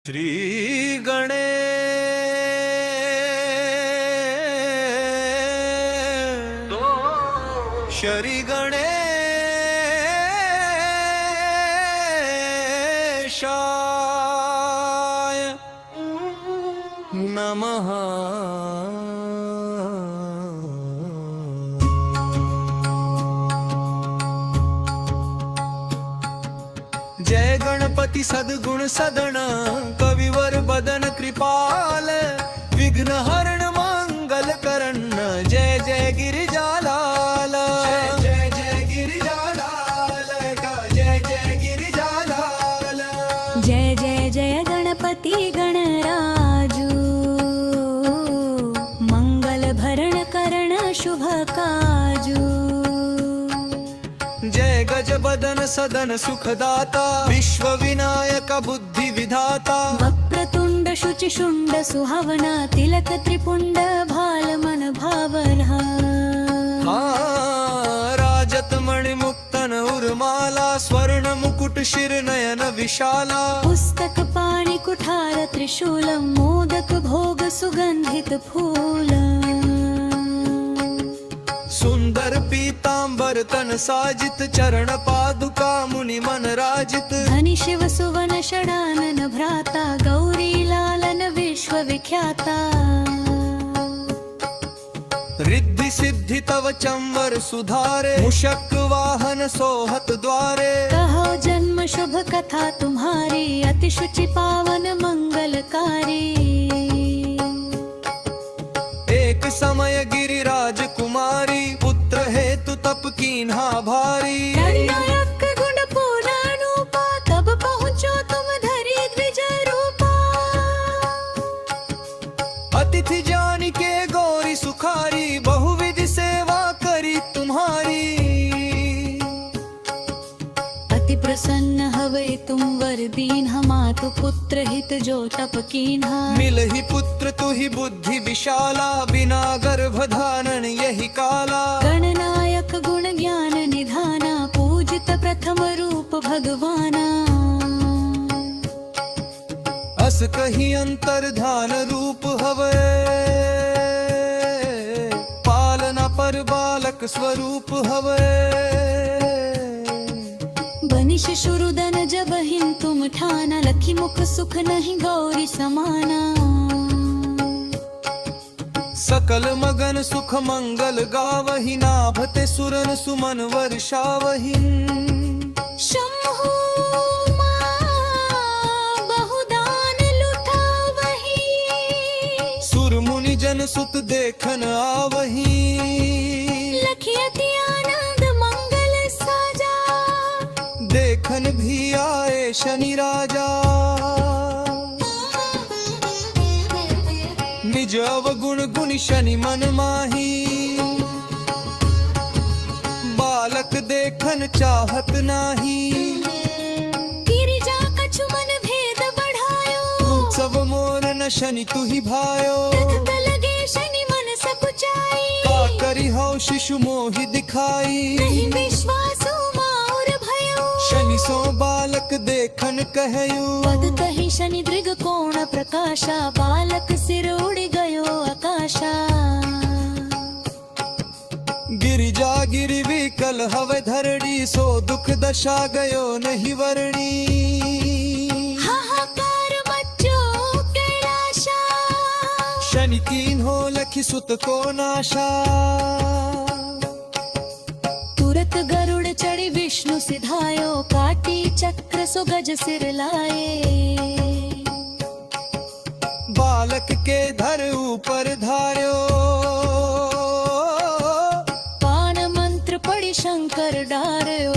त्रिगणे शरीगणे शाय नमः। जय गणपती सद्गुण सदन कविवर बदन कृपाल विघ्न हरण मंगल करण जय जय गिरिजालाल जय जय गिरिजालाल जय जय गिरिजालाल। जय जय जय गणपती गणराजू मंगल भरण करण शुभ काजू। जय गज बदन सदन सुखदाता विश्व विनायक बुद्धि विधाता वक्रतुंड शुचि शुंड सुहावना तिलक त्रिपुंड भाल मन भावना। राजत मणि मुक्तन उर्माला स्वर्ण मुकुट शिर नयन विशाला पुस्तक पाणि कुठार त्रिशूलम मोदक भोग सुगंधित फूल। सुंदर पीतांबर तन साजित चरण पादुका मुनि मन राजित धनि शिव सुवन षडानन भ्राता गौरी लालन विश्व विख्याता। रिद्धि सिद्धि तव चंवर सुधारे मुशक वाहन सोहत द्वारे कहो जन्म शुभ कथा तुम्हारी अति शुचि पावन मंगलकारी। एक समय गिरिराज कुमारी पुत्र हेतु तप कीन्हा भारी। दंडनायक गुण पूर्ण अनुपा तब पहुँचो तुम धरि द्विज रूपा। अतिथि जानी के गौरी सुखारी बहुविधि सेवा करी तुम्हारी। अति प्रसन्न हवे तुम वर दीन्हा मातु पुत्र हित जो तप कीन्हा। मिलहि पुत्र तुहि बुद्धि विशाला बिना गर्भ धारण यही काला। गणनायक गुण ज्ञान निधाना पूजित प्रथम रूप भगवाना। अस कही अंतर्धान रूप हवे पालना पर बालक स्वरूप हवे। बनि शिशुरुदन जब हिन तुम ठाना लखी मुख सुख नहीं गौरी समाना। सकल मगन सुख मंगल गावहि नाभते सुरन सुमन वर्षावहि। शंभु मां बहुदान लुटावहि सुर मुनि जन सुत देखन आवहि। लखी अति आनंद मंगल साजा देखन भी आए शनि राजा। निज अवगुण गुण शनि मन माही बालक देखन चाहत नाही। गिरिजा कछु मन भेद बढ़ायो सब मोर न शनि तुहि भायो। तख्त लगे शनि मन सकुचाई का करी हौ शिशु मोहि दिखाई। नहीं विश्वासो माउर भयो शनि सो बालक देखन कहयु। पद कहि शनि दृग कोण प्रकाशा बालक सिर उड़ गयो आकाशा। गिरिजा गिरि विकल हवे धरणी सो दुख दशा गयो नहीं वरणी। हाहाकार मचो कैलाशा शनि कीन हो लखी सुत को नाशा। तुरत गरुड़ चढ़ी विष्णु सिधायो काटी चक्र सो गज सिर लाए। बालक के धर ऊपर धार्यो पान मंत्र पढ़ी शंकर डार्यो।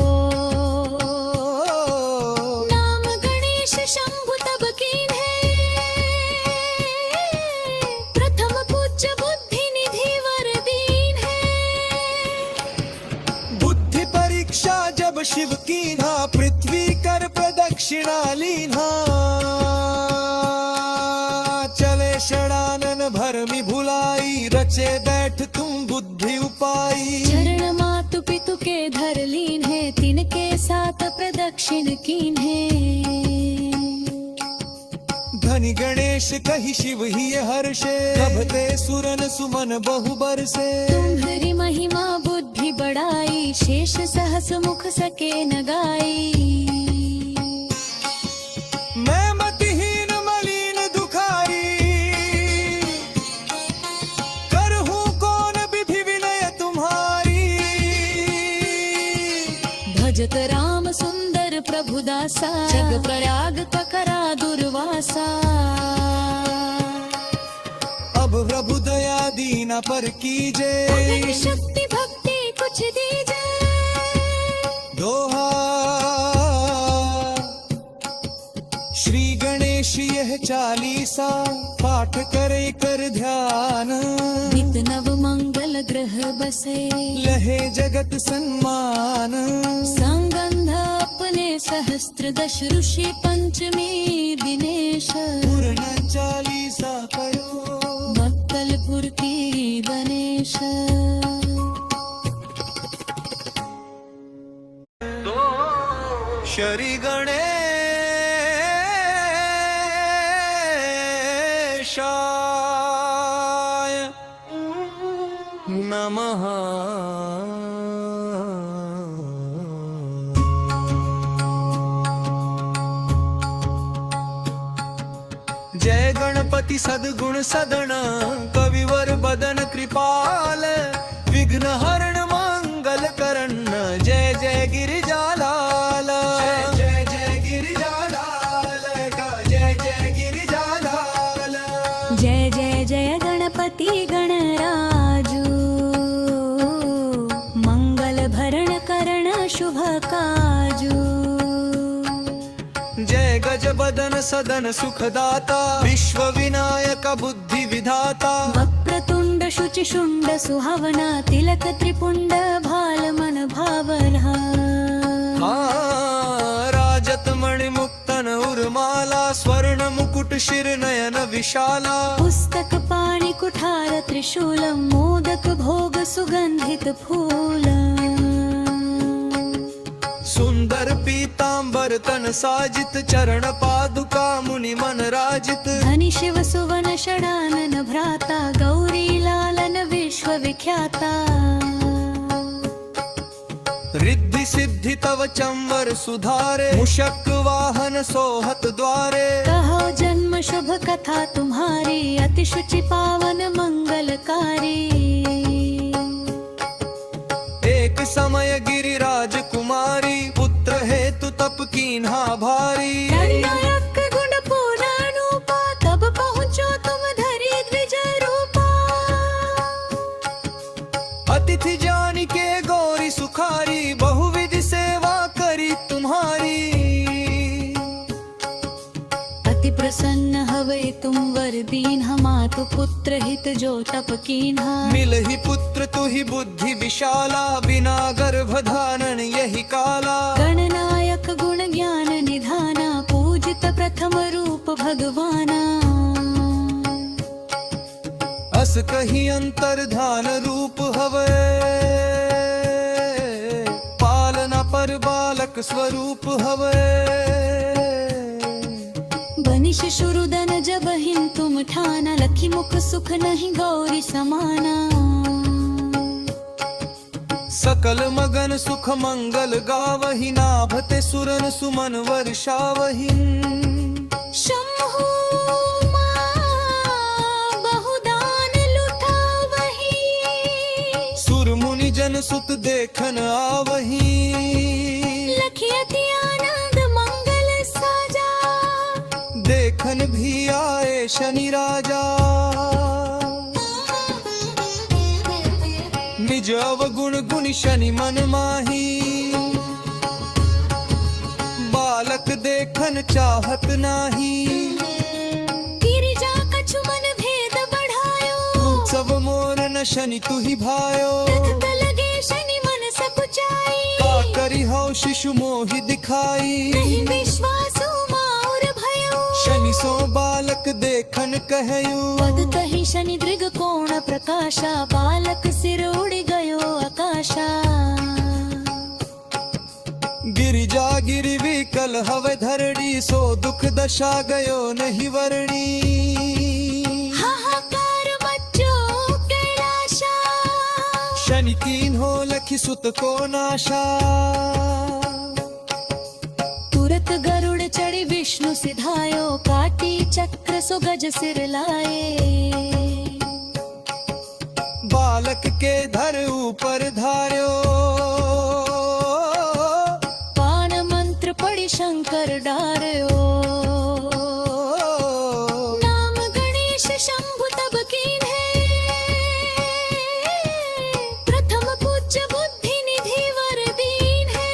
नाम गणेश शंभु तब कीन्हे प्रथम पूज्य बुद्धि निधि वर दीन्हे। बुद्धि परीक्षा जब शिव कीन्हा पृथ्वी कर प्रदक्षिणा लीन्हा। चले षडानन भरमि भुलाई रचे बैठ तुम बुद्धि उपाई। चरण मातु पितु के धर लीन्हे तिनके साथ प्रदक्षिण कीन्हे। धनी गणेश कही शिव ही हर्षे प्रभते सुरन सुमन बहु बरसे तुम्हारी महिमा बुद्धि बढ़ाई शेष सहस मुख सके न गाई मैं मतिहीन मलिन दुखारी करहूं कौन विधि विनय तुम्हारी भजत राम सुंदर प्रभु दासा जग प्रयाग पकरा दुर्वासा अब प्रभु दया दीना पर कीजे धन शक्ति भक्ति कुछ दीजे दोहा श्री गणेश यह चालीसा पाठ करे कर ध्यान नित नव मंगल ग्रह बसे लहे जगत सम्मान संगंध अपने सहस्त्र दश ऋषि पंचमी दिनेश पूर्ण चालीसा करो भक्तलपुर की गणेश श्री गणेशाय नमः जय गणपति सद्गुण सदन कविवर बदन कृपाल विघ्न हरण मंगल करण जय जय गिरिजालाल जय जय गिरिजालाल जय जय गिरिजालाल जय जय जय गणपति गणराजू मंगल भरण करण शुभ काजू जय गज बदन सदन सुखदाता विश्व विनायक बुद्धि विधाता वक्रतुंड शुचि शुंड सुहावना तिलक त्रिपुंड भाल मन भावना राजत मणि मुक्तन उर्माला स्वर्ण मुकुट शिर नयन विशाला पुस्तक पाणि कुठार त्रिशूलम मोदक भोग सुगंधित फूल सुंदर पीतांबर तन साजित चरण पादुका मुनि मन राजित धनि शिव सुवन षडानन भ्राता गौरी लालन विश्व विख्याता रिद्धि सिद्धि तव चंवर सुधारे मुशक वाहन सोहत द्वारे कहो जन्म शुभ कथा तुम्हारी अति शुचि पावन मंगलकारी एक समय गिरिराज कुमारी पुत्र हेतु तप कीन्हा भारी गणनायक गुण पूर्ण अनुपा तब पहुँचो तुम धरी द्विज रूपा अतिथि जान के गौरी सुखारी बहुविध सेवा करी तुम्हारी अति प्रसन्न हवे तुम वर दीन मातु पुत्र हित जो तप कीन्हा मिल ही पुत्र तु ही बुद्धि विशाला बिना गर्भ धारण यही काला गणनायक गुण ज्ञान निधाना पूजित प्रथम रूप भगवाना अस कही अंतर्धान रूप हवे पालना पर बालक स्वरूप हवे बनि शिशुरुदन जब हिन तुम ठाना लखी मुख सुख नहीं गौरी समाना सकल मगन सुख मंगल गावहि नाभते सुरन सुमन वर्षावहि शंभु बहुदान लुटावहि सुर मुनि जन सुत देखन आवहि लखी अति आनंद मंगल साजा देखन भी आए शनि राजा निज अवगुण गुण शनि मन माही बालक देखन चाहत नाही गिरिजा कछु मन भेद बढ़ायो उत्सव मोर न शनि तु ही भायो तख्त लगे शनि मन सकुचाई का करी हौ शिशु मोहि दिखाई नहीं विश्वासु माउर भयो शनि सो बालक देखन कहयु पद कही शनि दृग कोण प्रकाशा बालक सिर उड़ गयो आकाशा गिरिजा गिरि विकल हवे धरणी सो दुख दशा गयो नहीं वरणी हाहाकार मच्चो कैलाशा शनि कीन हो लखी सुत को नाशा तुरत गरुड़ चढ़ी विष्णु सिधायो काटी चक्र सो गज सिर लाए बालक के धर ऊपर धार्यो पान मंत्र पड़ी शंकर डार्यो नाम गणेश शंभु तब कीन्हे प्रथम पूज्य बुद्धि निधि वर दीन्हे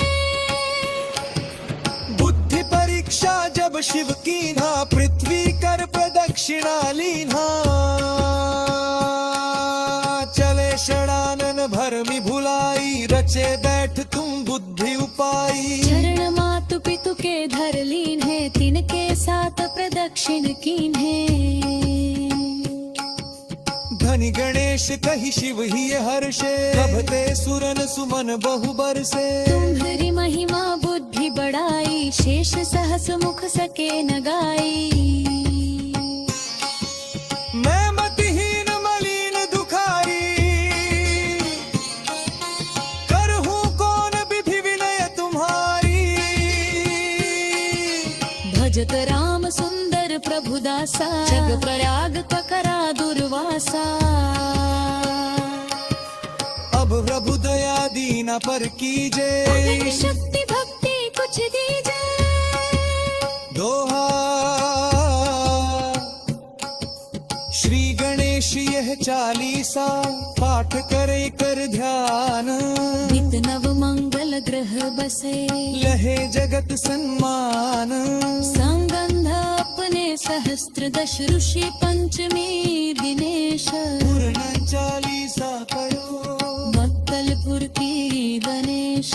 बुद्धि परीक्षा जब शिव कीन्हा पृथ्वी कर प्रदक्षिणा लीन्हा चले षडानन भरमि भुलाई रचे बैठ तुम बुद्धि उपाई चरण मातु पितु के धर लीन्हे तिनके साथ प्रदक्षिण कीन्हे धनि गणेश कहि शिव ही हर्षे प्रभते सुरन सुमन बहु बरसे तुम्हारी महिमा बुद्धि बढ़ाई शेष सहस मुख सके न गाई मैं मतिहीन मलिन दुखारी करहूं कौन विधि विनय तुम्हारी भजत राम सुंदर प्रभु दासा जग प्रयाग पकरा दुर्वासा अब प्रभु दया दीना पर कीजे अगन शक्ति भक्ति कुछ दीजे दोहा श्री गणेश यह चालीसा पाठ करे कर ध्यान नित नव मंगल ग्रह बसे लहे जगत सम्मान संगंध अपने सहस्त्र दश ऋषि पंचमी दिनेश पूर्ण चालीसा करो मक्कलपुर की गणेश